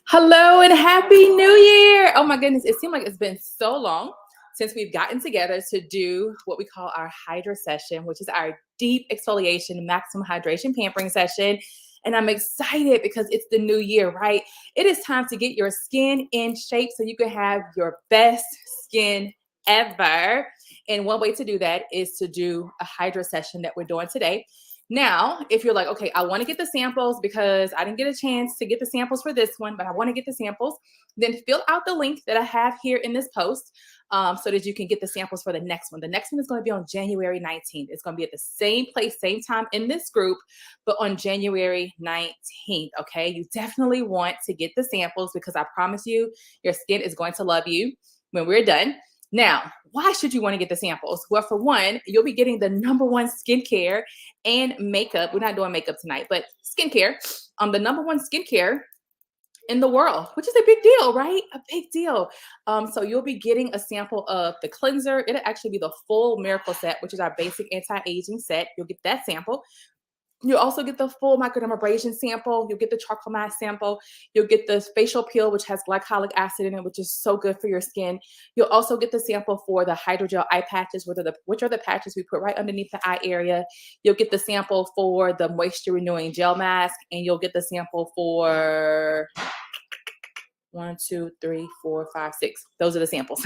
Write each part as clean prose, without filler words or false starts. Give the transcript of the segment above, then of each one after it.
Hello and happy new year. Oh my goodness, it seemed like it's been so long since we've gotten together to do what we call our Hydra session, which is our deep exfoliation, maximum hydration pampering session. And I'm excited because it's the new year, right? It is time to get your skin in shape so you can have your best skin ever. And one way to do that is to do a Hydra session that we're doing today. Now, if you're like, okay, I want to get the samples because I didn't get a chance to get the samples for this one, but I want to get the samples, then fill out the link that I have here in this post so that you can get the samples for the next one. The next one is going to be on January 19th. It's going to be at the same place, same time in this group, but on January 19th. Okay. You definitely want to get the samples because I promise you, your skin is going to love you when we're done. Now, why should you want to get the samples? Well, for one, you'll be getting the #1 skincare and makeup. We're not doing makeup tonight, but skincare. The #1 skincare in the world, which is a big deal, right? A big deal. So you'll be getting a sample of the cleanser. It'll actually be the full miracle set, which is our basic anti-aging set. You'll get that sample. You'll also get the full microdermabrasion sample. You'll get the charcoal mask sample. You'll get the facial peel, which has glycolic acid in it, which is so good for your skin. You'll also get the sample for the hydrogel eye patches, which are the patches we put right underneath the eye area. You'll get the sample for the moisture renewing gel mask, and you'll get the sample for 1, 2, 3, 4, 5, 6. Those are the samples.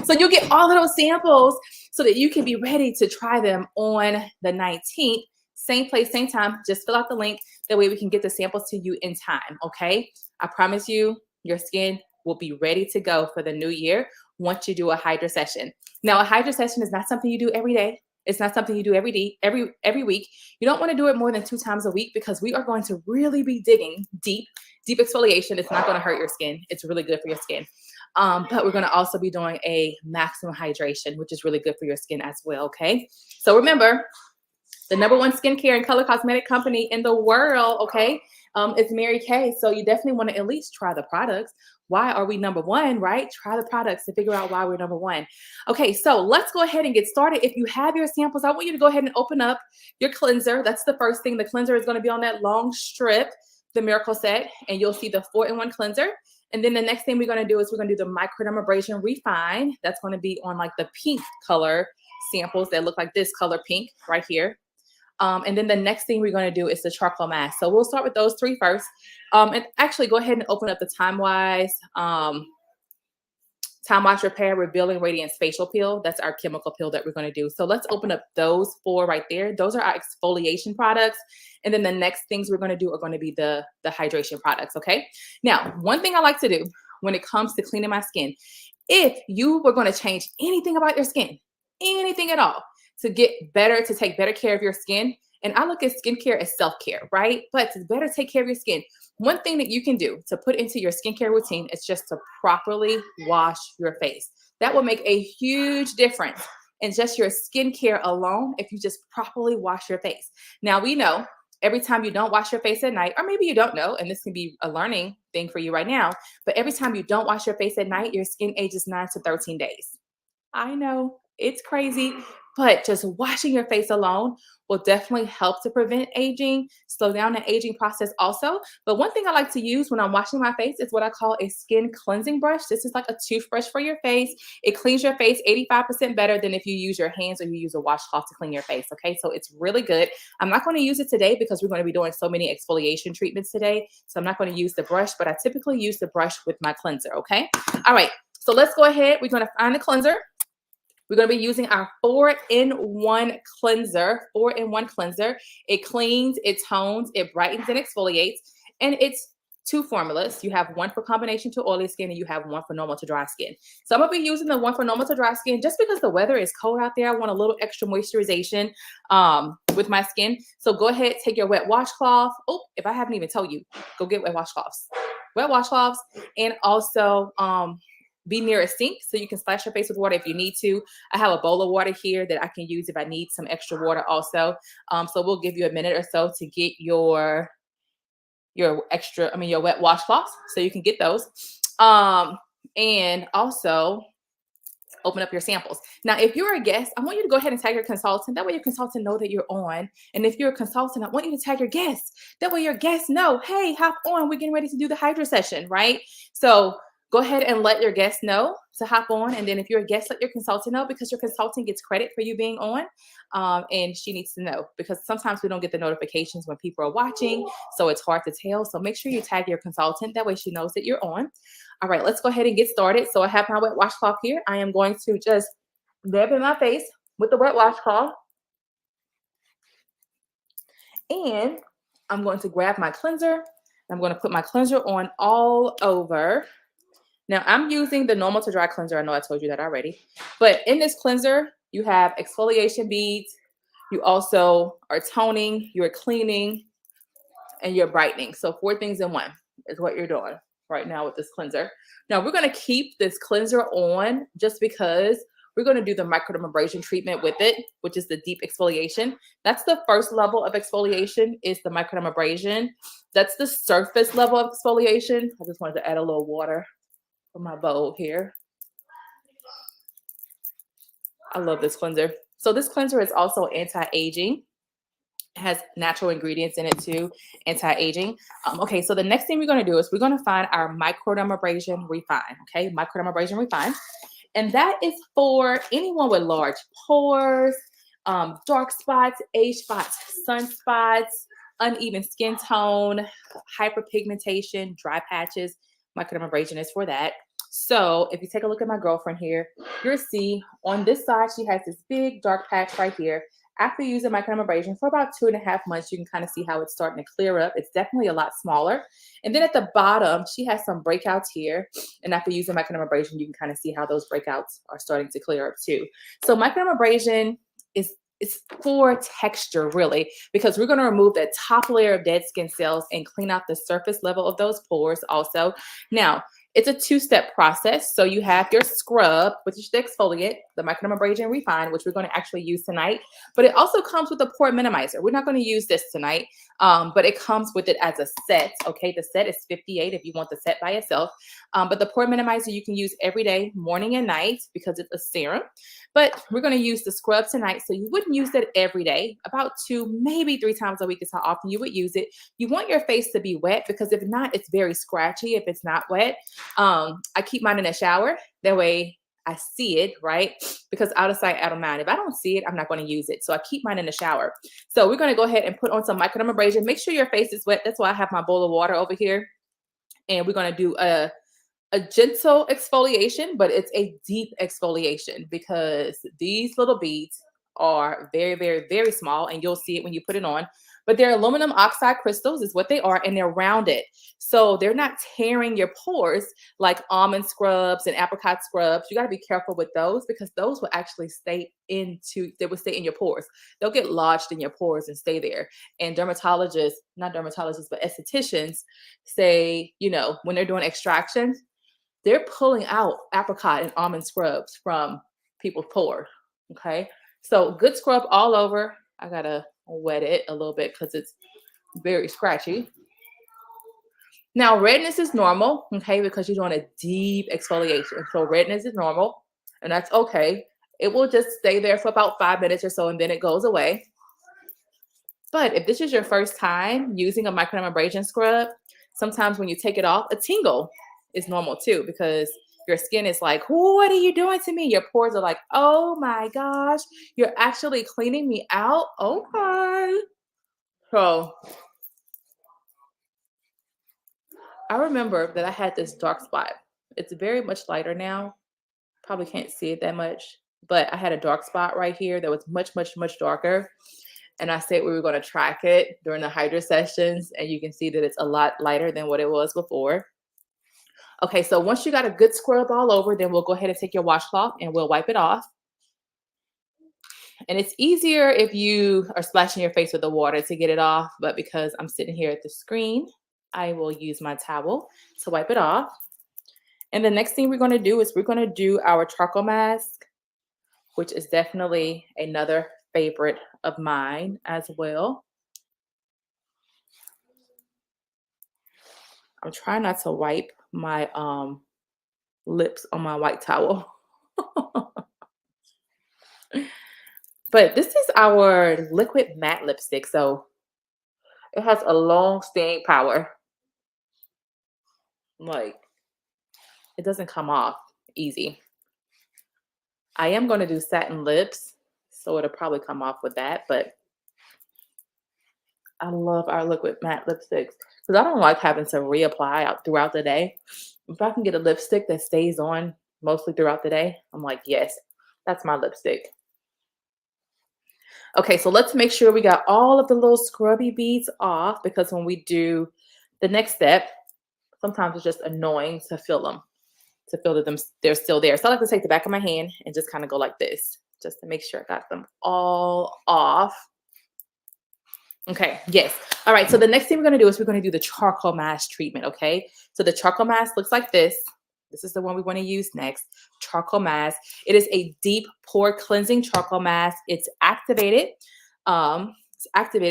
So you'll get all of those samples so that you can be ready to try them on the 19th. Same place, same time. Just fill out the link. That way we can get the samples to you in time, okay? I promise you, your skin will be ready to go for the new year once you do a Hydra session. Now, a Hydra session is not something you do every day. It's not something you do every day, every week. You don't want to do it more than 2 times a week because we are going to really be digging deep exfoliation. It's not going to hurt your skin. It's really good for your skin. But we're going to also be doing a maximum hydration, which is really good for your skin as well, okay? So remember, the #1 skincare and color cosmetic company in the world, okay, is Mary Kay. So you definitely want to at least try the products. Why are we #1, right? Try the products to figure out why we're #1. Okay, so let's go ahead and get started. If you have your samples, I want you to go ahead and open up your cleanser. That's the first thing. The cleanser is going to be on that long strip, the Miracle Set, and you'll see the 4-in-1 cleanser. And then the next thing we're going to do is we're going to do the microdermabrasion refine. That's going to be on like the pink color samples that look like this color pink right here. And then the next thing we're going to do is the charcoal mask. So we'll start with those 3 first. And actually go ahead and open up the Time Wise Repair Revealing Radiance Facial Peel. That's our chemical peel that we're going to do. So let's open up those 4 right there. Those are our exfoliation products. And then the next things we're going to do are going to be the hydration products, okay? Now, one thing I like to do when it comes to cleaning my skin, if you were going to change anything about your skin, anything at all, to get better, to take better care of your skin. And I look at skincare as self-care, right? But to better take care of your skin, one thing that you can do to put into your skincare routine is just to properly wash your face. That will make a huge difference in just your skincare alone if you just properly wash your face. Now, we know every time you don't wash your face at night, or maybe you don't know, and this can be a learning thing for you right now, but every time you don't wash your face at night, your skin ages 9 to 13 days. I know it's crazy, but just washing your face alone will definitely help to prevent aging, slow down the aging process also. But one thing I like to use when I'm washing my face is what I call a skin cleansing brush. This is like a toothbrush for your face. It cleans your face 85% better than if you use your hands or you use a washcloth to clean your face, okay? So it's really good. I'm not going to use it today because we're going to be doing so many exfoliation treatments today. So I'm not going to use the brush, but I typically use the brush with my cleanser, okay? All right, so let's go ahead. We're going to find the cleanser. We're going to be using our 4-in-1 cleanser. 4-in-1 cleanser. It cleans, it tones, it brightens, and exfoliates. And it's 2 formulas. You have one for combination to oily skin, and you have one for normal to dry skin. So I'm going to be using the one for normal to dry skin just because the weather is cold out there. I want a little extra moisturization with my skin. So go ahead, take your wet washcloth. Oh, if I haven't even told you, go get wet washcloths. Wet washcloths, and also be near a sink so you can splash your face with water if you need to. I have a bowl of water here that I can use if I need some extra water also. So we'll give you a minute or so to get your wet washcloths so you can get those. And also open up your samples. Now, if you're a guest, I want you to go ahead and tag your consultant. That way your consultant know that you're on. And if you're a consultant, I want you to tag your guests. That way your guests know, hey, hop on. We're getting ready to do the Hydra session, right? So go ahead and let your guests know to hop on. And then if you're a guest, let your consultant know, because your consultant gets credit for you being on. And she needs to know, because sometimes we don't get the notifications when people are watching. So it's hard to tell. So make sure you tag your consultant. That way she knows that you're on. All right, let's go ahead and get started. So I have my wet washcloth here. I am going to just dab in my face with the wet washcloth. And I'm going to grab my cleanser. I'm going to put my cleanser on all over. Now, I'm using the normal to dry cleanser. I know I told you that already. But in this cleanser, you have exfoliation beads. You also are toning, you're cleaning, and you're brightening. So 4 things in one is what you're doing right now with this cleanser. Now, we're going to keep this cleanser on just because we're going to do the microdermabrasion treatment with it, which is the deep exfoliation. That's the first level of exfoliation, is the microdermabrasion. That's the surface level of exfoliation. I just wanted to add a little water for my bowl here. I love this cleanser. So this cleanser is also anti-aging. It has natural ingredients in it too, anti-aging. Okay, so the next thing we're going to do is we're going to find our microdermabrasion refine. Okay, microdermabrasion refine. And that is for anyone with large pores, dark spots, age spots, sunspots, uneven skin tone, hyperpigmentation, dry patches. Microdermabrasion is for that. So if you take a look at my girlfriend here, you'll see on this side, she has this big dark patch right here. After using microdermabrasion for about 2.5 months, you can kind of see how it's starting to clear up. It's definitely a lot smaller. And then at the bottom, she has some breakouts here. And after using microdermabrasion, you can kind of see how those breakouts are starting to clear up too. So microdermabrasion it's for texture, really, because we're going to remove that top layer of dead skin cells and clean out the surface level of those pores also. Now, it's a 2-step process. So you have your scrub, which is the exfoliant, the microdermabrasion refine, which we're going to actually use tonight. But it also comes with a pore minimizer. We're not going to use this tonight, but it comes with it as a set. Okay, the set is $58 if you want the set by itself. But the pore minimizer you can use every day, morning and night, because it's a serum. But we're going to use the scrub tonight. So you wouldn't use it every day. About 2, maybe 3 times a week is how often you would use it. You want your face to be wet, because if not, it's very scratchy if it's not wet. I keep mine in the shower. That way I see it, right? Because out of sight, out of mind. If I don't see it, I'm not going to use it. So I keep mine in the shower. So we're going to go ahead and put on some microdermabrasion. Make sure your face is wet. That's why I have my bowl of water over here. And we're going to do a gentle exfoliation, but it's a deep exfoliation, because these little beads are very, very, very small, and you'll see it when you put it on. But they're aluminum oxide crystals is what they are, and they're rounded. So they're not tearing your pores like almond scrubs and apricot scrubs. You got to be careful with those, because those will actually stay in your pores. They'll get lodged in your pores and stay there. And dermatologists, not dermatologists, but estheticians say, when they're doing extractions, they're pulling out apricot and almond scrubs from people's pores. Okay. So good scrub all over. I got to wet it a little bit because it's very scratchy. Now, redness is normal, okay, because you're doing a deep exfoliation. So redness is normal, and that's okay. It will just stay there for about 5 minutes or so, and then it goes away. But if this is your first time using a microdermabrasion scrub, sometimes when you take it off, a tingle is normal too, because your skin is like, what are you doing to me? Your pores are like, oh my gosh, you're actually cleaning me out. Okay. So I remember that I had this dark spot. It's very much lighter now. Probably can't see it that much, but I had a dark spot right here that was much, much, much darker. And I said we were going to track it during the Hydra sessions, and you can see that it's a lot lighter than what it was before. Okay, so once you got a good scrub all over, then we'll go ahead and take your washcloth and we'll wipe it off. And it's easier if you are splashing your face with the water to get it off, but because I'm sitting here at the screen, I will use my towel to wipe it off. And the next thing we're going to do is we're going to do our charcoal mask, which is definitely another favorite of mine as well. I'm trying not to wipe my lips on my white towel. But this is our liquid matte lipstick. So it has a long staying power. Like, it doesn't come off easy. I am going to do satin lips, so it'll probably come off with that. But I love our liquid matte lipsticks because I don't like having to reapply out throughout the day. If I can get a lipstick that stays on mostly throughout the day, I'm like, yes, that's my lipstick. Okay, so let's make sure we got all of the little scrubby beads off, because when we do the next step, sometimes it's just annoying to feel them, to feel that they're still there. So I like to take the back of my hand and just kind of go like this, just to make sure I got them all off. Okay, yes. All right, so the next thing we're gonna do is we're gonna do the charcoal mask treatment, okay? So the charcoal mask looks like this. This is the one we wanna use next, charcoal mask. It is a deep pore cleansing charcoal mask. It's activated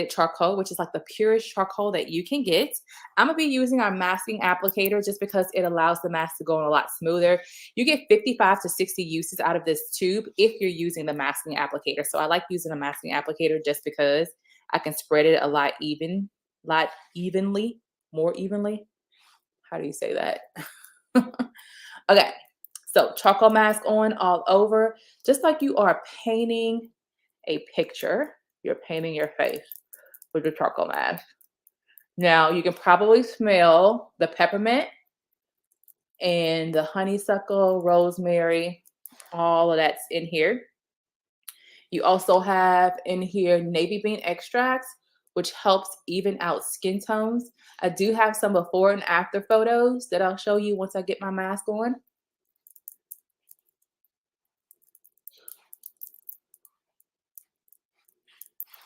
charcoal, which is like the purest charcoal that you can get. I'm gonna be using our masking applicator just because it allows the mask to go on a lot smoother. You get 55 to 60 uses out of this tube if you're using the masking applicator. So I like using a masking applicator just because I can spread it a lot evenly, more evenly. How do you say that? Okay, so charcoal mask on all over, just like you are painting a picture. You're painting your face with the charcoal mask. Now you can probably smell the peppermint and the honeysuckle, rosemary, all of that's in here. You also have in here navy bean extracts, which helps even out skin tones. I do have some before and after photos that I'll show you once I get my mask on.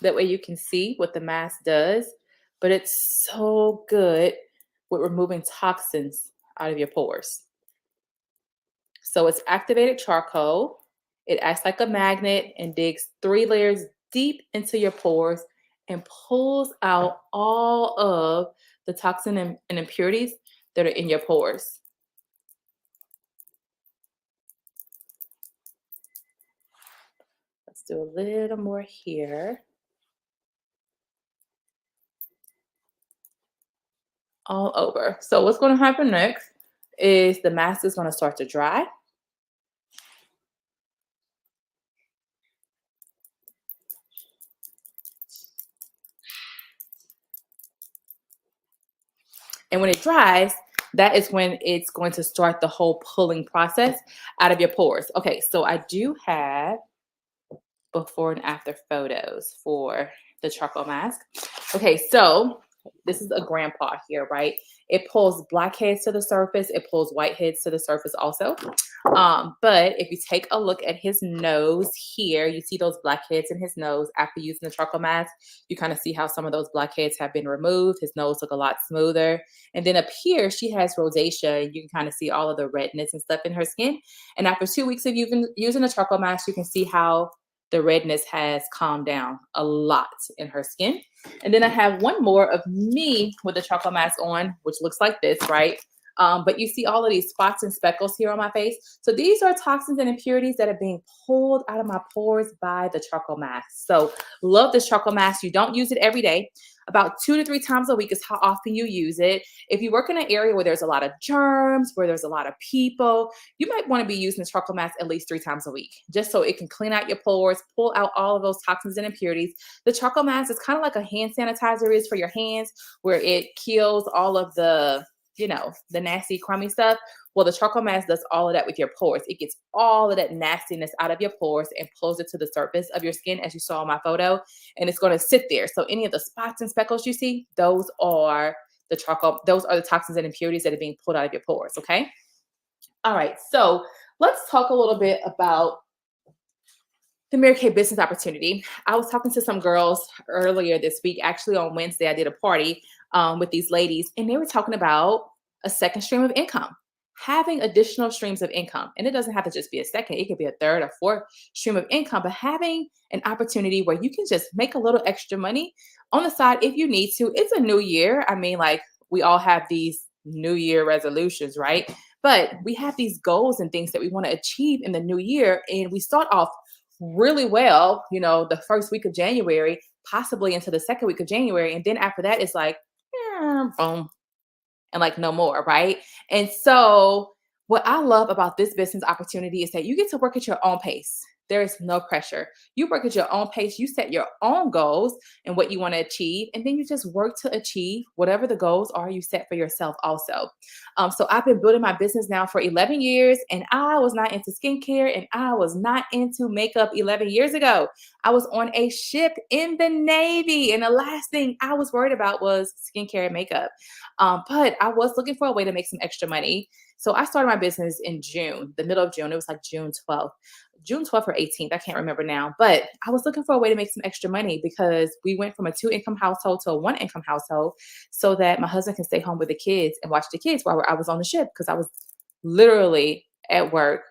That way you can see what the mask does, but it's so good with removing toxins out of your pores. So it's activated charcoal. It acts like a magnet and digs 3 layers deep into your pores and pulls out all of the toxin and impurities that are in your pores. Let's do a little more here. All over. So what's going to happen next is the mask is going to start to dry. And when it dries, that is when it's going to start the whole pulling process out of your pores. Okay, so I do have before and after photos for the charcoal mask. Okay, so this is a grandpa here, right? It pulls blackheads to the surface. It pulls whiteheads to the surface also. But if you take a look at his nose here, you see those blackheads in his nose after using the charcoal mask. You kind of see how some of those blackheads have been removed. His nose look a lot smoother. And then up here, she has rosacea. You can kind of see all of the redness and stuff in her skin. And after 2 weeks of using the charcoal mask, you can see how the redness has calmed down a lot in her skin. And then I have one more of me with the charcoal mask on, which looks like this, right? But you see all of these spots and speckles here on my face. So these are toxins and impurities that are being pulled out of my pores by the charcoal mask. So love this charcoal mask. You don't use it every day. About 2 to 3 times a week is how often you use it. If you work in an area where there's a lot of germs, where there's a lot of people, you might want to be using the charcoal mask at least 3 times a week, just so it can clean out your pores, pull out all of those toxins and impurities. The charcoal mask is kind of like a hand sanitizer is for your hands, where it kills all of the the nasty, crummy stuff. Well, the charcoal mask does all of that with your pores. It gets all of that nastiness out of your pores and pulls it to the surface of your skin, as you saw in my photo, and it's going to sit there. So any of the spots and speckles you see, those are the toxins and impurities that are being pulled out of your pores, okay? All right, so let's talk a little bit about the Mary Kay business opportunity. I was talking to some girls earlier this week. Actually, on Wednesday, I did a party with these ladies, and they were talking about a second stream of income, having additional streams of income. And it doesn't have to just be a second, it could be a third or fourth stream of income, but having an opportunity where you can just make a little extra money on the side if you need to. It's a new year. I mean, like, we all have these New Year resolutions, right? But we have these goals and things that we want to achieve in the new year, and we start off really well, the first week of January, possibly into the second week of January. And then after that, it's like, boom, and like no more, right? And so, what I love about this business opportunity is that you get to work at your own pace. There is no pressure. You work at your own pace, you set your own goals and what you want to achieve, and then you just work to achieve whatever the goals are you set for yourself, also. So, I've been building my business now for 11 years, and I was not into skincare and I was not into makeup 11 years ago. I was on a ship in the Navy, and the last thing I was worried about was skincare and makeup. But I was looking for a way to make some extra money. So I started my business in June, the middle of June. It was like June 12th or 18th. I can't remember now. But I was looking for a way to make some extra money because we went from a two-income household to a one-income household so that my husband can stay home with the kids and watch the kids while I was on the ship because I was literally at work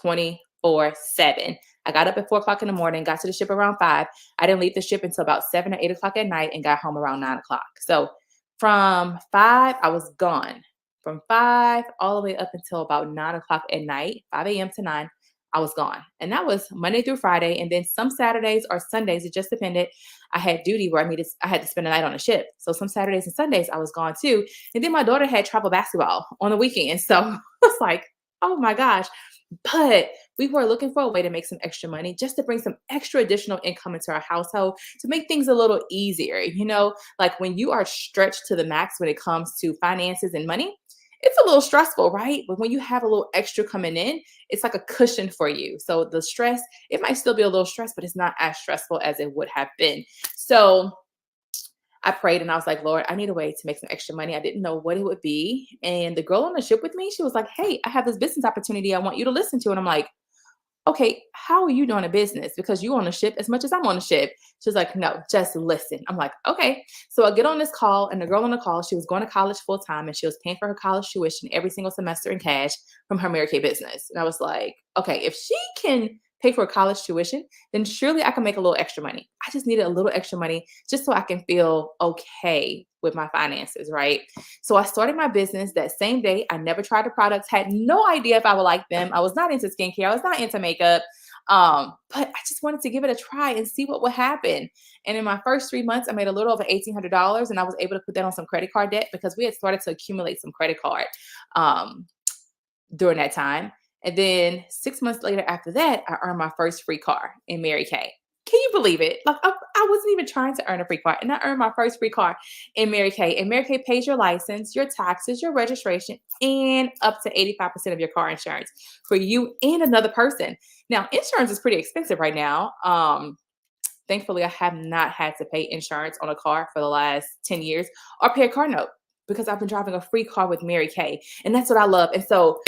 24/7. I got up at 4 o'clock in the morning, got to the ship around 5. I didn't leave the ship until about 7 or 8 o'clock at night and got home around 9 o'clock. So from 5, I was gone. From 5 all the way up until about 9 o'clock at night, 5 a.m. to 9, I was gone. And that was Monday through Friday. And then some Saturdays or Sundays, it just depended. I had duty where I had to spend the night on a ship. So some Saturdays and Sundays I was gone too. And then my daughter had travel basketball on the weekend. So I was like, oh my gosh. But we were looking for a way to make some extra money just to bring some extra additional income into our household to make things a little easier. Like when you are stretched to the max when it comes to finances and money, it's a little stressful, right? But when you have a little extra coming in, it's like a cushion for you. So the stress, it might still be a little stress, but it's not as stressful as it would have been. So I prayed and I was like, Lord, I need a way to make some extra money. I didn't know what it would be. And the girl on the ship with me, she was like, hey, I have this business opportunity I want you to listen to. And I'm like, okay, how are you doing a business? Because you on a ship as much as I'm on a ship. She's like, no, just listen. I'm like, okay. So I get on this call, and the girl on the call, she was going to college full time, and she was paying for her college tuition every single semester in cash from her Mary Kay business. And I was like, okay, if she can pay for college tuition, then surely I can make a little extra money. I just needed a little extra money just so I can feel okay with my finances, right? So I started my business that same day. I never tried the products, had no idea if I would like them. I was not into skincare. I was not into makeup. But I just wanted to give it a try and see what would happen. And in my first 3 months, I made a little over $1,800, and I was able to put that on some credit card debt because we had started to accumulate some credit card um, during that time. And then 6 months later after that, I earned my first free car in Mary Kay. Can you believe it? Like I wasn't even trying to earn a free car, and I earned my first free car in Mary Kay. And Mary Kay pays your license, your taxes, your registration, and up to 85% of your car insurance for you and another person. Now, insurance is pretty expensive right now. Thankfully, I have not had to pay insurance on a car for the last 10 years or pay a car note because I've been driving a free car with Mary Kay, and that's what I love. And so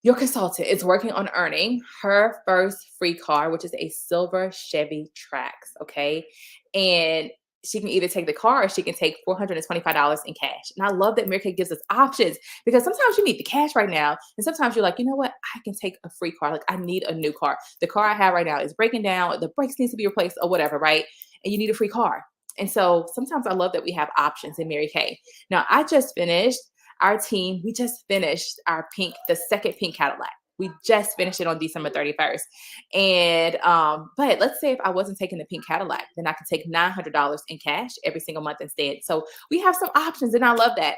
your consultant is working on earning her first free car, which is a silver Chevy Trax. Okay. And she can either take the car or she can take $425 in cash. And I love that Mary Kay gives us options because sometimes you need the cash right now. And sometimes you're like, you know what? I can take a free car. Like I need a new car. The car I have right now is breaking down. The brakes needs to be replaced or whatever, right? And you need a free car. And so sometimes I love that we have options in Mary Kay. Now I just finished our team, we just finished the second pink Cadillac. We just finished it on December 31st. And but let's say if I wasn't taking the pink Cadillac, then I could take $900 in cash every single month instead. So we have some options, and I love that.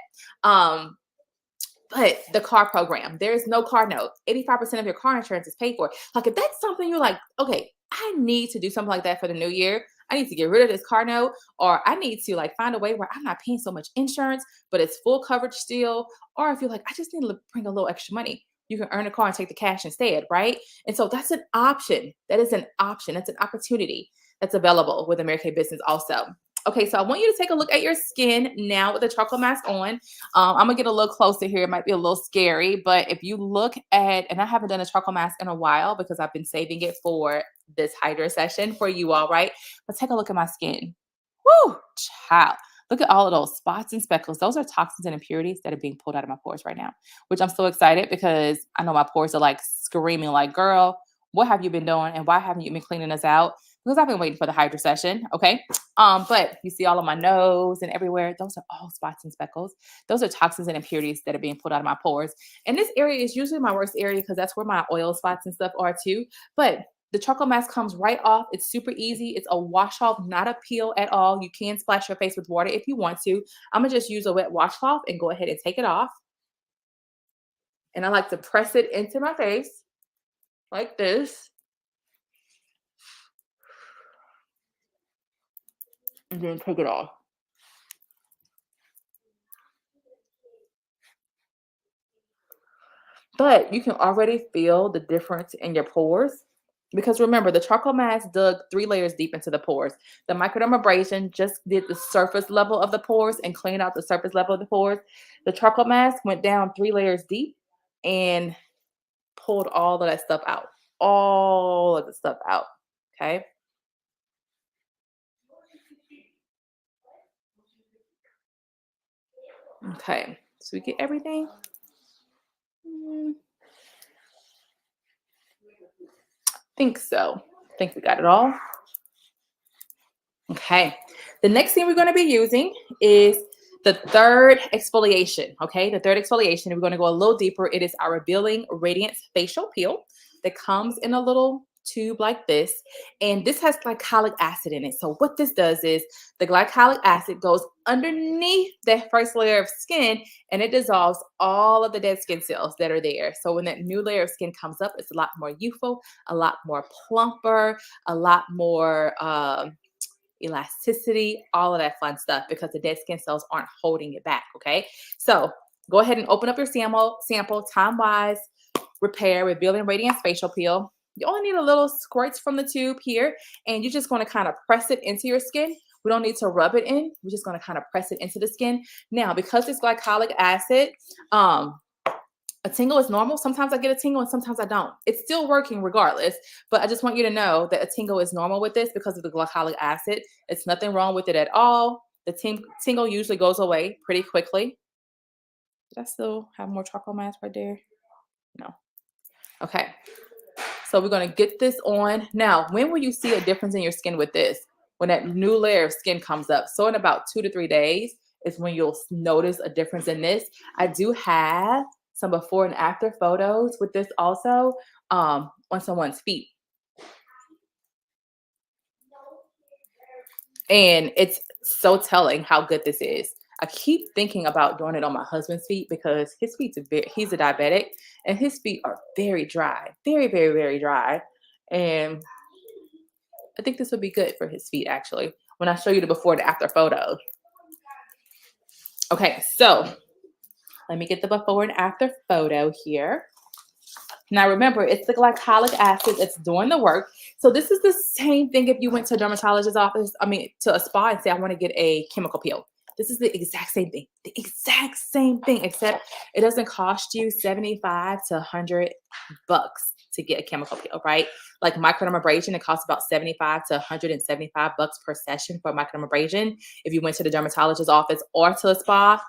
But the car program, there is no car note. 85% of your car insurance is paid for. Like if that's something you're like, okay, I need to do something like that for the new year. I need to get rid of this car note, or I need to like find a way where I'm not paying so much insurance, but it's full coverage still. Or if you're like, I just need to bring a little extra money, you can earn a car and take the cash instead, right? And so that's an option. That is an option. That's an opportunity that's available with American Business also. Okay, so I want you to take a look at your skin now with the charcoal mask on. I'm gonna get a little closer here. It might be a little scary, but if you look at, and I haven't done a charcoal mask in a while because I've been saving it for this Hydra session for you all, right? But take a look at my skin. Woo, child. Look at all of those spots and speckles. Those are toxins and impurities that are being pulled out of my pores right now, which I'm so excited because I know my pores are like screaming like, girl, what have you been doing? And why haven't you been cleaning us out? Because I've been waiting for the Hydra session. Okay. But you see all of my nose and everywhere. Those are all spots and speckles. Those are toxins and impurities that are being pulled out of my pores. And this area is usually my worst area because that's where my oil spots and stuff are too. But The charcoal mask comes right off. It's super easy. It's a wash off, not a peel at all. You can splash your face with water if you want to. I'm gonna just use a wet washcloth and go ahead and take it off. And I like to press it into my face like this. And then take it off. But you can already feel the difference in your pores. Because remember, the charcoal mask dug 3 layers deep into the pores. The microdermabrasion just did the surface level of the pores and cleaned out the surface level of the pores. The charcoal mask went down 3 layers deep and pulled all of that stuff out. All of the stuff out. Okay. Okay. So we get everything. Think so. I think we got it all. Okay. The next thing we're going to be using is the third exfoliation. Okay. The third exfoliation, we're going to go a little deeper. It is our Revealing Radiance Facial Peel that comes in a little tube like this. And this has glycolic acid in it. So what this does is the glycolic acid goes underneath that first layer of skin and it dissolves all of the dead skin cells that are there. So when that new layer of skin comes up, it's a lot more youthful, a lot more plumper, a lot more elasticity, all of that fun stuff because the dead skin cells aren't holding it back. Okay. So go ahead and open up your sample time-wise, Repair Revealing Radiance Facial Peel. You only need a little squirts from the tube here, and you're just going to kind of press it into your skin. We don't need to rub it in. We're just going to kind of press it into the skin. Now, because it's glycolic acid, a tingle is normal. Sometimes I get a tingle and sometimes I don't. It's still working regardless, but I just want you to know that a tingle is normal with this because of the glycolic acid. It's nothing wrong with it at all. The tingle usually goes away pretty quickly. Did I still have more charcoal mask right there? No. Okay. So we're going to get this on. Now, when will you see a difference in your skin with this? When that new layer of skin comes up. So in about 2 to 3 days is when you'll notice a difference in this. I do have some before and after photos with this also on someone's feet. And it's so telling how good this is. I keep thinking about doing it on my husband's feet because his feet he's a diabetic and his feet are very dry, very, very, very dry. And I think this would be good for his feet actually, when I show you the before and after photo. Okay, so let me get the before and after photo here. Now remember, it's the glycolic acid that's doing the work. So this is the same thing if you went to a dermatologist's office, to a spa and say, I want to get a chemical peel. This is the exact same thing. The exact same thing, except it doesn't cost you 75 to 100 bucks to get a chemical peel, right? Like microdermabrasion, it costs about 75 to 175 bucks per session for microdermabrasion. If you went to the dermatologist's office or to a spa,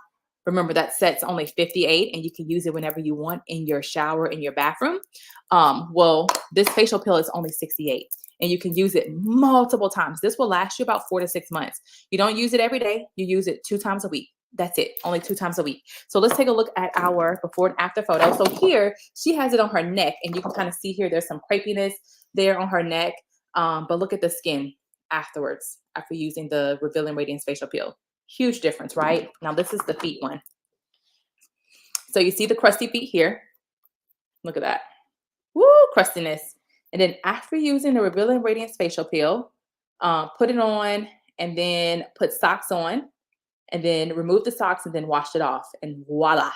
remember that set's only 58 and you can use it whenever you want in your shower, in your bathroom. Well, this facial peel is only 68 and you can use it multiple times. This will last you about 4 to 6 months. You don't use it every day. You use it 2 times a week. That's it. Only 2 times a week. So let's take a look at our before and after photo. So here she has it on her neck and you can kind of see here, there's some crepiness there on her neck. But look at the skin afterwards, after using the Revealing Radiance Facial Peel. Huge difference, right? Now this is the feet one. So you see the crusty feet here. Look at that. Woo, crustiness. And then after using the Revealing Radiance Facial Peel, put it on and then put socks on and then remove the socks and then wash it off. And voila,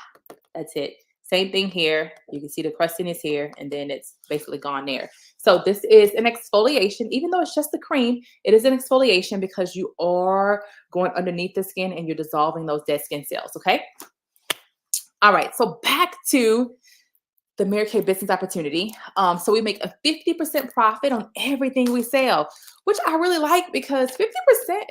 that's it. Same thing here. You can see the crustiness here and then it's basically gone there. So this is an exfoliation. Even though it's just the cream, it is an exfoliation because you are going underneath the skin and you're dissolving those dead skin cells, okay? All right, so back to the Mary Kay business opportunity. So we make a 50% profit on everything we sell, which I really like because 50%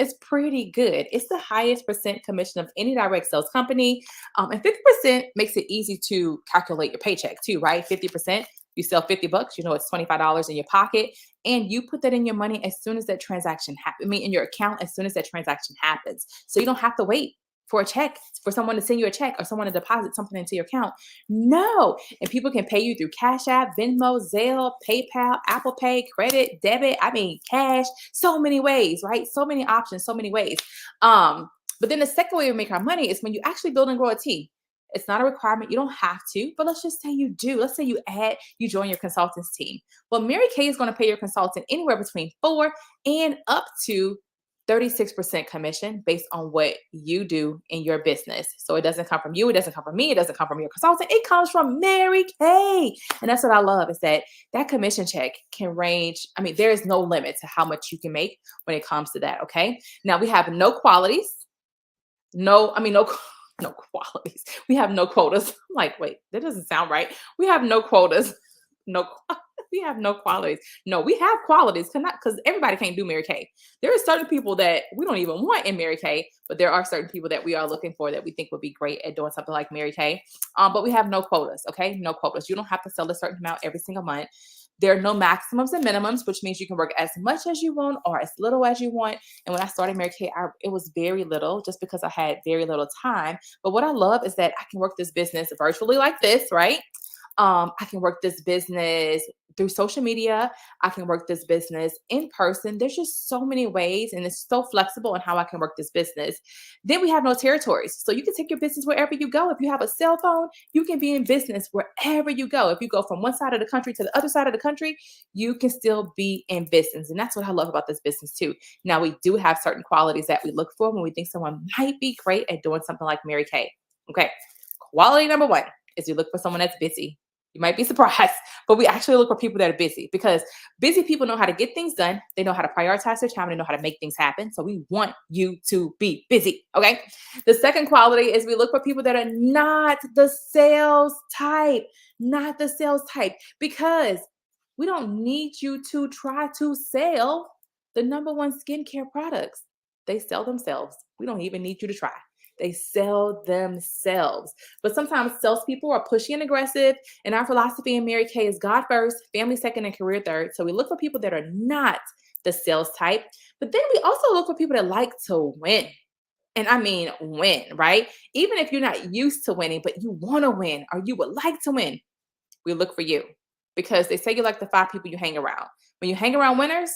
is pretty good. It's the highest percent commission of any direct sales company. And 50% makes it easy to calculate your paycheck too, right? 50%, you sell 50 bucks, you know, it's $25 in your pocket and you put that in your money as soon as that transaction happens. In your account as soon as that transaction happens. So you don't have to wait. for a check, for someone to send you a check or someone to deposit something into your account. No. And people can pay you through Cash App, Venmo, Zelle, PayPal, Apple Pay, credit, debit. I mean, cash, so many ways, right? So many options, so many ways. But then the second way we make our money is when you actually build and grow a team. It's not a requirement. You don't have to, but let's just say you do. Let's say you join your consultants team. Well, Mary Kay is going to pay your consultant anywhere between 4 and up to 36% commission based on what you do in your business. So it doesn't come from you. It doesn't come from me. It doesn't come from your consultant. It comes from Mary Kay. And that's what I love is that commission check can range. I mean, there is no limit to how much you can make when it comes to that. Okay. Now we have no qualities. No no qualities. We have no quotas. I'm like, wait, that doesn't sound right. We have no quotas. No, we have no qualities. No, we have qualities because everybody can't do Mary Kay. There are certain people that we don't even want in Mary Kay, but there are certain people that we are looking for that we think would be great at doing something like Mary Kay. But we have no quotas. Okay, no quotas. You don't have to sell a certain amount every single month. There are no maximums and minimums, which means you can work as much as you want or as little as you want. And when I started Mary Kay, it was very little just because I had very little time. But what I love is that I can work this business virtually like this, right? I can work this business through social media. I can work this business in person. There's just so many ways, and it's so flexible in how I can work this business. Then we have no territories. So you can take your business wherever you go. If you have a cell phone, you can be in business wherever you go. If you go from one side of the country to the other side of the country, you can still be in business. And that's what I love about this business too. Now, we do have certain qualities that we look for when we think someone might be great at doing something like Mary Kay. Okay. Quality number 1 is you look for someone that's busy. You might be surprised, but we actually look for people that are busy because busy people know how to get things done. They know how to prioritize their time. They know how to make things happen. So we want you to be busy. Okay. The second quality is we look for people that are not the sales type, because we don't need you to try to sell the number one skincare products. They sell themselves. We don't even need you to try. They sell themselves. But sometimes salespeople are pushy and aggressive. And our philosophy in Mary Kay is God first, family second, and career third. So we look for people that are not the sales type. But then we also look for people that like to win. And I mean win, right? Even if you're not used to winning, but you want to win or you would like to win, we look for you because they say you like the 5 people you hang around. When you hang around winners,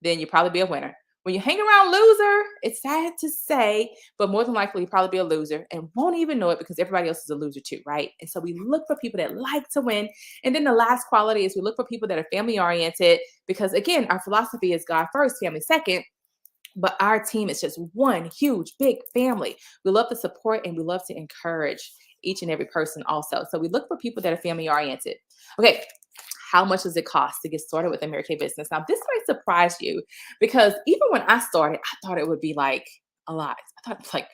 then you probably be a winner. When you hang around loser, it's sad to say, but more than likely, you'll probably be a loser and won't even know it because everybody else is a loser too, right? And so we look for people that like to win. And then the last quality is we look for people that are family oriented because, again, our philosophy is God first, family second. But our team is just one huge, big family. We love to support and we love to encourage each and every person also. So we look for people that are family oriented. Okay. How much does it cost to get started with a Mary Kay business? Now, this might surprise you because even when I started, I thought it would be like a lot. I thought like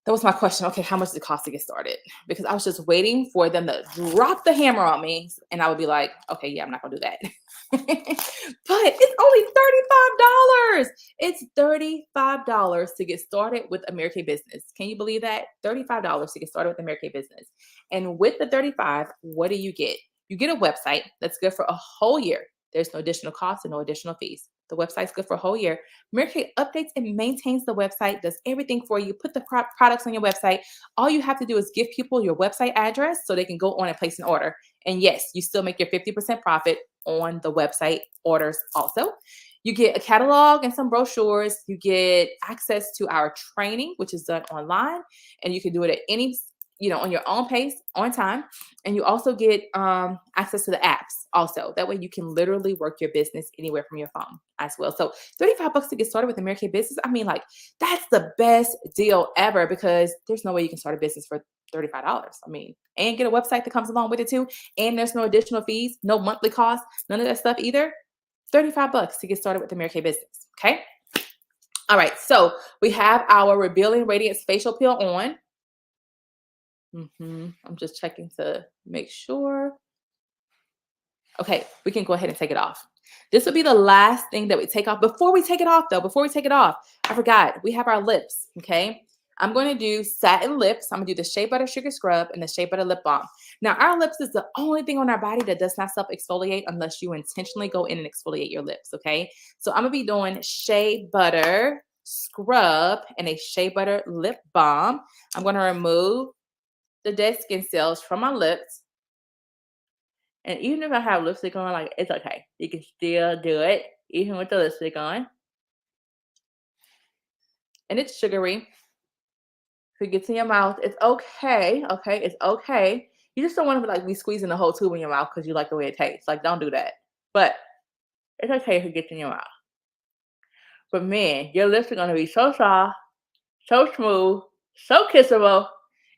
that was my question. Okay, how much does it cost to get started? Because I was just waiting for them to drop the hammer on me, and I would be like, okay, yeah, I'm not gonna do that. But it's only $35. It's $35 to get started with a Mary Kay business. Can you believe that? $35 to get started with a Mary Kay business. And with the 35, what do you get? You get a website that's good for a whole year. There's no additional cost and no additional fees. The website's good for a whole year. Mary Kay updates and maintains the website, does everything for you. Put the products on your website. All you have to do is give people your website address so they can go on and place an order. And yes, you still make your 50% profit on the website orders also. You get a catalog and some brochures. You get access to our training, which is done online, and you can do it at any on your own pace, on time. And you also get access to the apps also. That way you can literally work your business anywhere from your phone as well. So $35 to get started with a Mary Kay business. I mean, like, that's the best deal ever because there's no way you can start a business for $35. I mean, and get a website that comes along with it too. And there's no additional fees, no monthly costs, none of that stuff either. $35 to get started with the Mary Kay business. Okay. All right. So we have our Revealing Radiance Facial Peel on. I'm just checking to make sure. Okay, we can go ahead and take it off. This will be the last thing that we take off. Before we take it off, I forgot. We have our lips, okay? I'm going to do satin lips. I'm going to do the Shea Butter Sugar Scrub and the Shea Butter Lip Balm. Now, our lips is the only thing on our body that does not self-exfoliate unless you intentionally go in and exfoliate your lips, okay? So I'm going to be doing Shea Butter scrub and a shea butter lip balm. I'm going to remove the dead skin cells from my lips. And even if I have lipstick on, like, it's okay. You can still do it, even with the lipstick on. And it's sugary. If it gets in your mouth, it's okay. Okay, it's okay. You just don't want to like be squeezing the whole tube in your mouth because you like the way it tastes. Like, don't do that. But it's okay if it gets in your mouth. But man, your lips are gonna be so soft, so smooth, so kissable.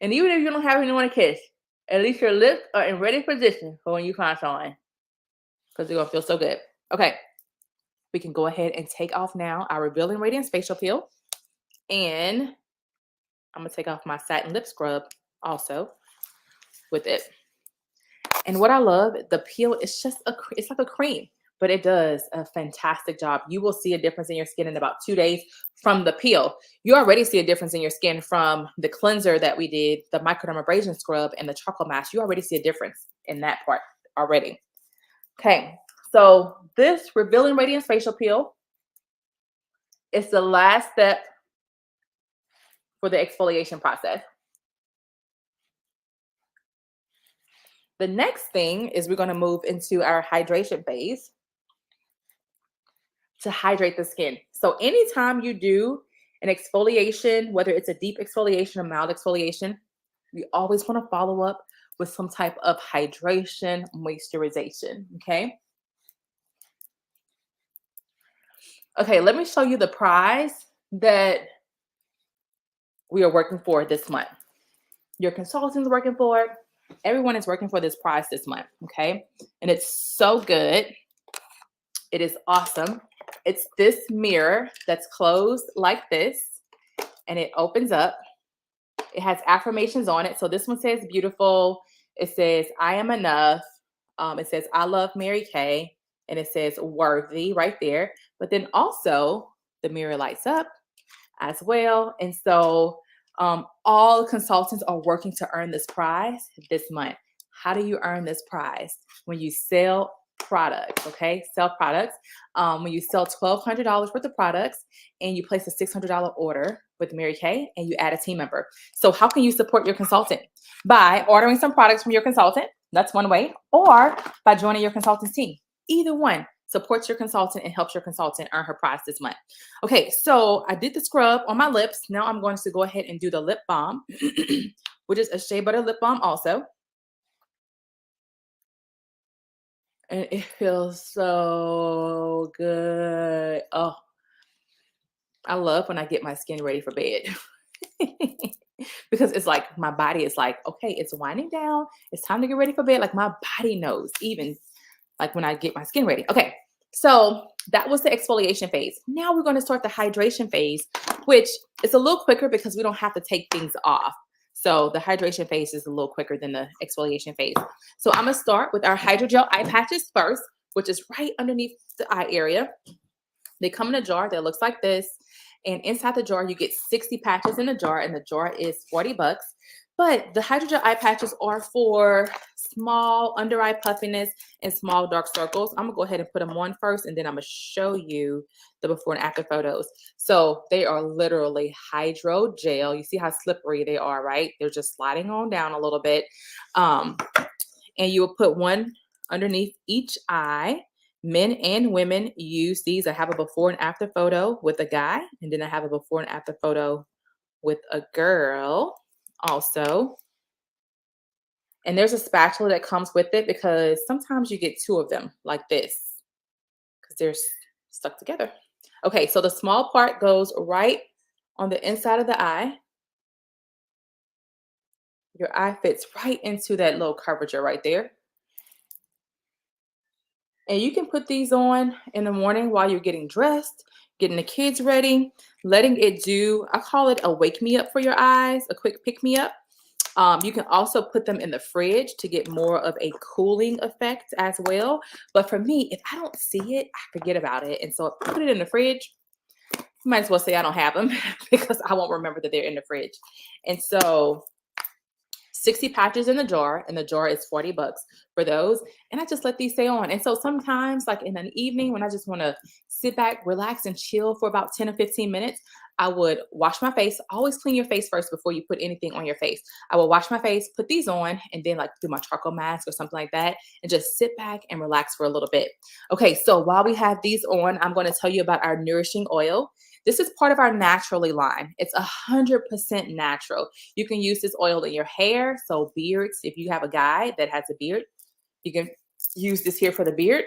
And even if you don't have anyone to kiss, at least your lips are in ready position for when you find someone. Because they're gonna feel so good. Okay. We can go ahead and take off now our Revealing Radiance Facial Peel. And I'm going to take off my satin lip scrub also with it. And what I love, the peel is just it's like a cream, but it does a fantastic job. You will see a difference in your skin in about 2 days from the peel. You already see a difference in your skin from the cleanser that we did, the microdermabrasion scrub and the charcoal mask. You already see a difference in that part already. Okay, so this Revealing Radiance Facial Peel is the last step for the exfoliation process. The next thing is we're going to move into our hydration phase to hydrate the skin. So anytime you do an exfoliation, whether it's a deep exfoliation or mild exfoliation, you always want to follow up with some type of hydration, moisturization, okay? Okay, let me show you the prize that we are working for this month. Your consultant's working for it. Everyone is working for this prize this month, okay? And it's so good. It is awesome. It's this mirror that's closed like this, and it opens up. It has affirmations on it. So this one says beautiful. It says I am enough. It says I love Mary Kay, and it says worthy right there. But then also the mirror lights up as well. And so all consultants are working to earn this prize this month. How do you earn this prize? When you sell products, okay? Sell products. When you sell $1,200 worth of products and you place a $600 order with Mary Kay and you add a team member. So how can you support your consultant? By ordering some products from your consultant. That's one way. Or by joining your consultant's team. Either one supports your consultant and helps your consultant earn her prize this month. Okay, so I did the scrub on my lips. Now I'm going to go ahead and do the lip balm, which is a shea butter lip balm also. And it feels so good. Oh, I love when I get my skin ready for bed. Because it's like my body is like, okay, it's winding down. It's time to get ready for bed. Like my body knows, even like when I get my skin ready. Okay, so that was the exfoliation phase. Now we're going to start the hydration phase, which is a little quicker because we don't have to take things off. So the hydration phase is a little quicker than the exfoliation phase. So I'm going to start with our hydrogel eye patches first, which is right underneath the eye area. They come in a jar that looks like this. And inside the jar, you get 60 patches in the jar, and the jar is $40. But the hydrogel eye patches are for small under eye puffiness and small dark circles. I'm gonna go ahead and put them on first, and then I'm gonna show you the before and after photos. So they are literally hydrogel. You see how slippery they are, right? They're just sliding on down a little bit. And you will put one underneath each eye. Men and women use these. I have a before and after photo with a guy, and then I have a before and after photo with a girl also. And there's a spatula that comes with it because sometimes you get two of them like this because they're stuck together. Okay, so the small part goes right on the inside of the eye. Your eye fits right into that little curvature right there. And you can put these on in the morning while you're getting dressed, getting the kids ready, letting it do, I call it a wake me up for your eyes, a quick pick me up. You can also put them in the fridge to get more of a cooling effect as well. But for me, if I don't see it, I forget about it. And so if I put it in the fridge, you might as well say I don't have them because I won't remember that they're in the fridge. And so 60 patches in the jar, and the jar is $40 for those. And I just let these stay on. And so sometimes, like in an evening when I just want to sit back, relax, and chill for about 10 or 15 minutes, I would wash my face. Always clean your face first before you put anything on your face. I will wash my face, put these on, and then like do my charcoal mask or something like that, and just sit back and relax for a little bit. Okay, so while we have these on, I'm going to tell you about our nourishing oil. This is part of our naturally line. It's 100% natural. You can use this oil in your hair, so beards. If you have a guy that has a beard, you can use this here for the beard.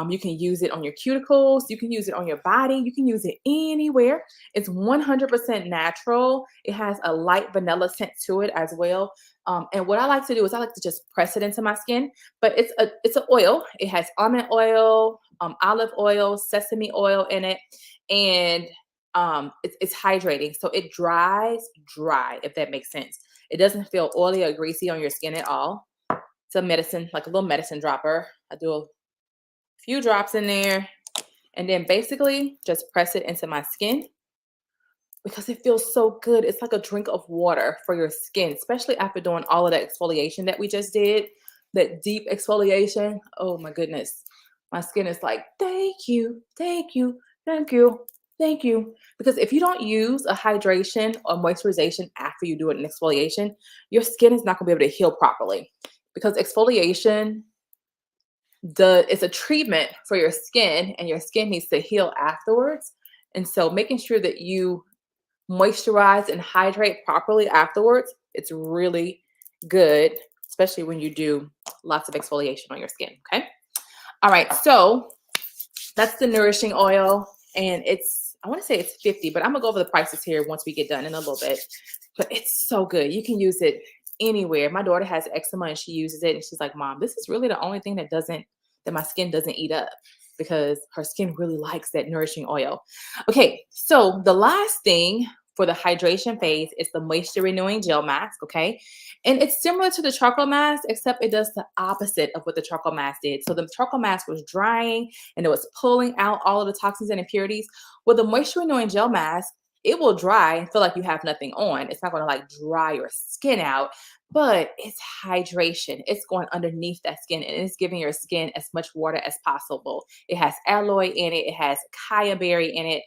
You can use it on your cuticles. You can use it on your body. You can use it anywhere. It's 100% natural. It has a light vanilla scent to it as well. And what I like to do is I like to just press it into my skin. But it's an oil. It has almond oil, olive oil, sesame oil in it, and it's hydrating. So it dries dry, if that makes sense. It doesn't feel oily or greasy on your skin at all. It's a medicine, like a little medicine dropper. I do a few drops in there and then basically just press it into my skin because it feels so good. It's like a drink of water for your skin, especially after doing all of that exfoliation that we just did, that deep exfoliation. Oh my goodness. My skin is like, thank you, thank you, thank you, thank you. Because if you don't use a hydration or moisturization after you do an exfoliation, your skin is not going to be able to heal properly. Because exfoliation it's a treatment for your skin, and your skin needs to heal afterwards. And so making sure that you moisturize and hydrate properly afterwards, it's really good, especially when you do lots of exfoliation on your skin. Okay. All right. So that's the nourishing oil. And I want to say it's 50, but I'm gonna go over the prices here once we get done in a little bit. But it's so good. You can use it anywhere. My daughter has eczema and she uses it and she's like, Mom, this is really the only thing that my skin doesn't eat up, because her skin really likes that nourishing oil. Okay, so the last thing for the hydration phase is the moisture renewing gel mask. Okay, and it's similar to the charcoal mask, except it does the opposite of what the charcoal mask did. So the charcoal mask was drying and it was pulling out all of the toxins and impurities. With the moisture renewing gel mask, it will dry and feel like you have nothing on. It's not going to like dry your skin out, but it's hydration. It's going underneath that skin and it's giving your skin as much water as possible. It has aloe in it. It has acai berry in it.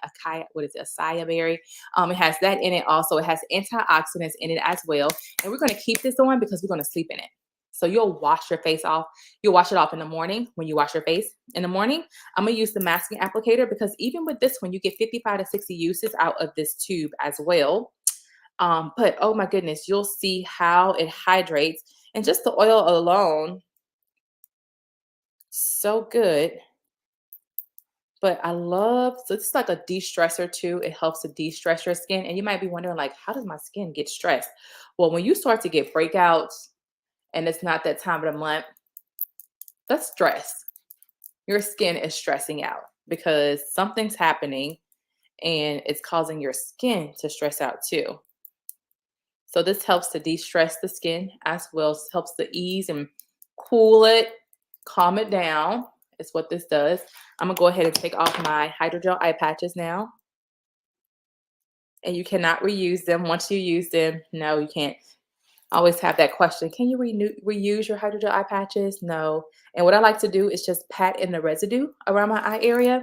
What is it? Acai berry. It has that in it also. It has antioxidants in it as well. And we're going to keep this on because we're going to sleep in it. So you'll wash your face off. You'll wash it off in the morning when you wash your face in the morning. I'm going to use the masking applicator because even with this one, you get 55 to 60 uses out of this tube as well. But oh my goodness, you'll see how it hydrates. And just the oil alone, so good. But so it's like a de-stressor too. It helps to de-stress your skin. And you might be wondering, like, how does my skin get stressed? Well, when you start to get breakouts and it's not that time of the month, that's stress. Your skin is stressing out because something's happening and it's causing your skin to stress out too. So this helps to de-stress the skin as well as helps to ease and cool it, calm it down is what this does. I'm gonna go ahead and take off my hydrogel eye patches now. And you cannot reuse them once you use them. No, you can't. Always have that question. Can you reuse your hydrogel eye patches? No. And what I like to do is just pat in the residue around my eye area.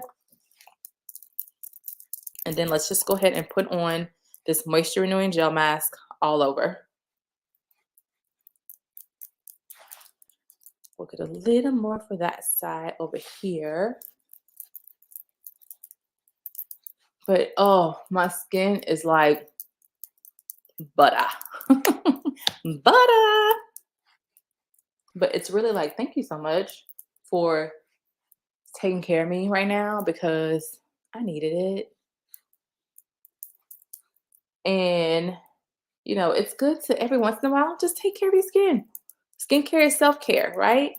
And then let's just go ahead and put on this moisture renewing gel mask all over. We'll get a little more for that side over here. But oh, my skin is like butter. Butter. But it's really like, thank you so much for taking care of me right now because I needed it. And, you know, it's good to every once in a while just take care of your skin. Skincare is self-care, right?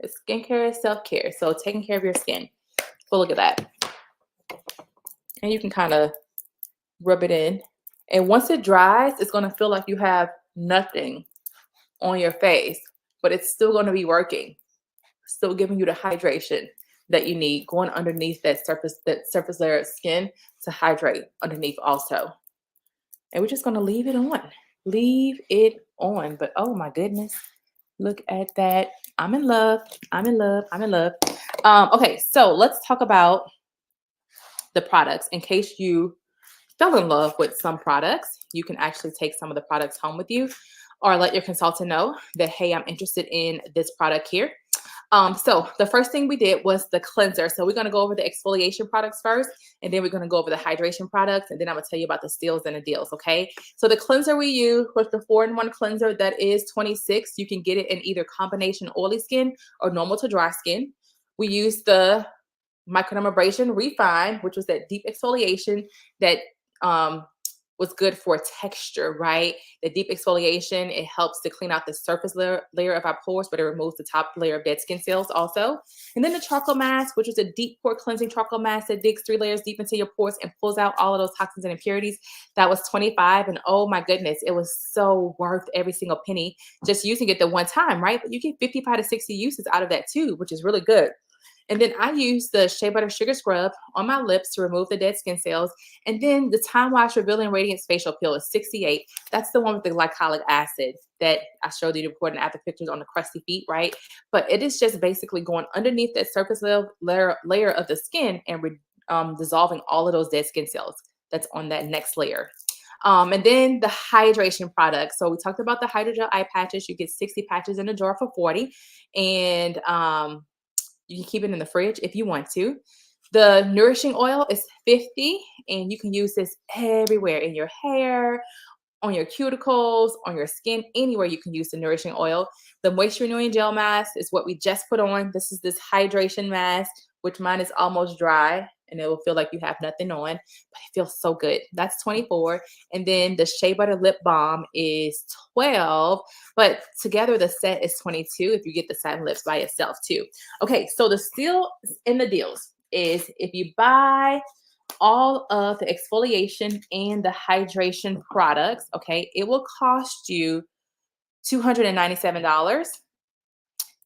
Skincare is self-care. So taking care of your skin. Well, look at that. And you can kind of rub it in. And once it dries, it's going to feel like you have nothing on your face, but it's still going to be working. Still giving you the hydration that you need, going underneath that surface layer of skin to hydrate underneath also. And we're just going to leave it on. Leave it on. But oh my goodness, look at that. I'm in love. I'm in love. I'm in love. Okay, so let's talk about the products in case you fell in love with some products, you can actually take some of the products home with you or let your consultant know that, hey, I'm interested in this product here. So the first thing we did was the cleanser. So we're going to go over the exfoliation products first, and then we're going to go over the hydration products, and then I'm going to tell you about the steals and the deals. Okay. So the cleanser we use was the 4-in-1 cleanser that is 26. You can get it in either combination oily skin or normal to dry skin. We use the microdermabrasion refine, which was that deep exfoliation that um, was good for texture, right? The deep exfoliation, it helps to clean out the surface layer of our pores, but it removes the top layer of dead skin cells also. And then the charcoal mask, which is a deep pore cleansing charcoal mask that digs 3 layers deep into your pores and pulls out all of those toxins and impurities. That was 25. And oh my goodness, it was so worth every single penny just using it the one time, right? But you get 55 to 60 uses out of that too, which is really good. And then I use the Shea Butter Sugar Scrub on my lips to remove the dead skin cells. And then the Time Wash Revealing Radiance Facial Peel is 68. That's the one with the glycolic acid that I showed you the before and after pictures on the crusty feet, right? But it is just basically going underneath that surface layer of the skin and dissolving all of those dead skin cells that's on that next layer. And then the hydration products. So we talked about the hydrogel eye patches. You get 60 patches in a jar for 40. And you can keep it in the fridge if you want to. The nourishing oil is 50, and you can use this everywhere in your hair, on your cuticles, on your skin, anywhere you can use the nourishing oil. The moisture renewing gel mask is what we just put on. This is this hydration mask, which mine is almost dry, and it will feel like you have nothing on, but it feels so good. That's 24. And then the Shea Butter Lip Balm is 12, but together the set is 22 if you get the satin lips by itself too. Okay, so the steal and the deals is if you buy all of the exfoliation and the hydration products, okay, it will cost you $297.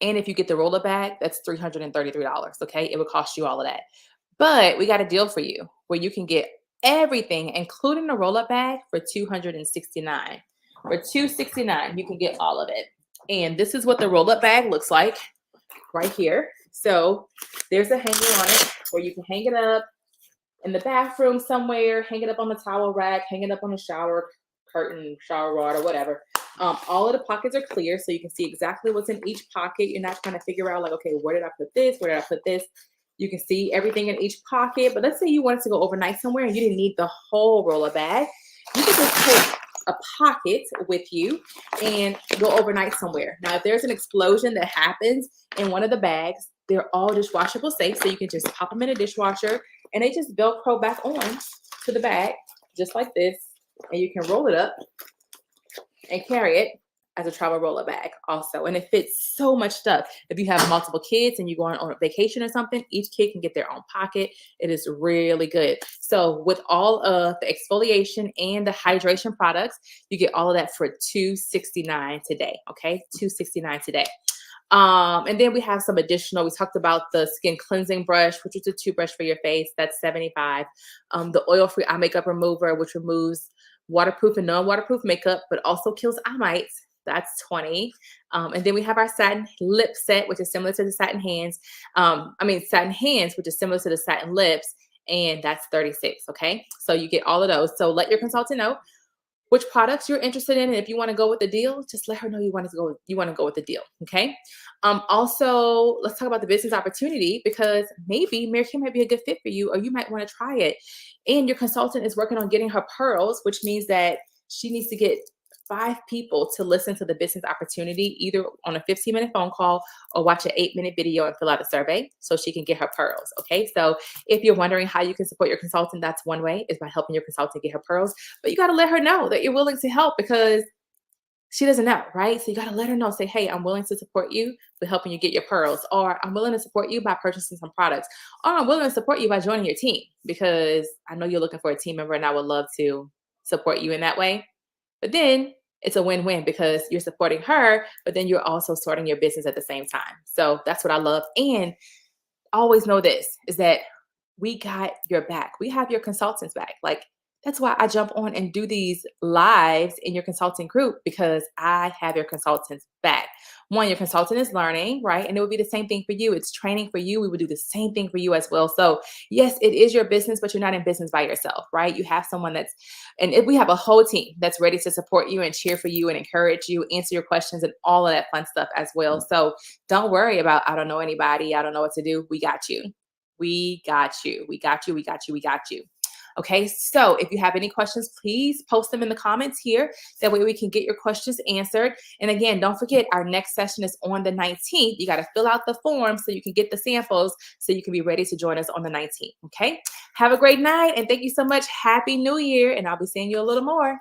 And if you get the roller bag, that's $333. Okay, it would cost you all of that. But we got a deal for you where you can get everything, including the roll-up bag, for $269. For $269, you can get all of it. And this is what the roll-up bag looks like right here. So there's a hanger on it where you can hang it up in the bathroom somewhere, hang it up on the towel rack, hang it up on the shower curtain, shower rod, or whatever. All of the pockets are clear, so you can see exactly what's in each pocket. You're not trying to figure out like, okay, where did I put this? Where did I put this? You can see everything in each pocket. But let's say you wanted to go overnight somewhere and you didn't need the whole roller bag. You can just take a pocket with you and go overnight somewhere. Now, if there's an explosion that happens in one of the bags, they're all dishwashable safe, so you can just pop them in a dishwasher and they just Velcro back on to the bag just like this, and you can roll it up and carry it as a travel roller bag also. And it fits so much stuff. If you have multiple kids and you're going on a vacation or something, each kid can get their own pocket. It is really good. So with all of the exfoliation and the hydration products, you get all of that for $269 today. Okay, $269 today. And then we have some additional, we talked about the skin cleansing brush, which is a toothbrush for your face. That's $75. The oil-free eye makeup remover, which removes waterproof and non-waterproof makeup, but also kills eye mites. That's $20. And then we have our satin lip set, which is similar to the satin hands. Satin hands, which is similar to the satin lips, and that's $36. Okay, so you get all of those. So let your consultant know which products you're interested in, and if you want to go with the deal, just let her know you want to go with the deal. Okay. Also, let's talk about the business opportunity, because maybe Mary Kay might be a good fit for you, or you might want to try it. And your consultant is working on getting her pearls, which means that she needs to get 5 people to listen to the business opportunity, either on a 15-minute phone call or watch an 8-minute video and fill out a survey so she can get her pearls. Okay, so if you're wondering how you can support your consultant, that's one way, is by helping your consultant get her pearls. But you got to let her know that you're willing to help, because she doesn't know, right? So you got to let her know, say, hey, I'm willing to support you with helping you get your pearls, or I'm willing to support you by purchasing some products, or I'm willing to support you by joining your team, because I know you're looking for a team member and I would love to support you in that way. But then it's a win-win, because you're supporting her, but then you're also starting your business at the same time. So that's what I love. And always know this, is that we got your back. We have your consultants back. Like, That's why I jump on and do these lives in your consulting group because I have your consultants back. One, your consultant is learning, right? And it would be the same thing for you. It's training for you. We would do the same thing for you as well. So, yes, it is your business, but you're not in business by yourself, right? You have someone that's, and we have a whole team that's ready to support you and cheer for you and encourage you, answer your questions, and all of that fun stuff as well. So, don't worry about, I don't know anybody. I don't know what to do. We got you. We got you. We got you. We got you. We got you. Okay, so if you have any questions, please post them in the comments here. That way we can get your questions answered. And again, don't forget our next session is on the 19th. You got to fill out the form so you can get the samples so you can be ready to join us on the 19th. Okay, have a great night and thank you so much. Happy New Year, and I'll be seeing you a little more.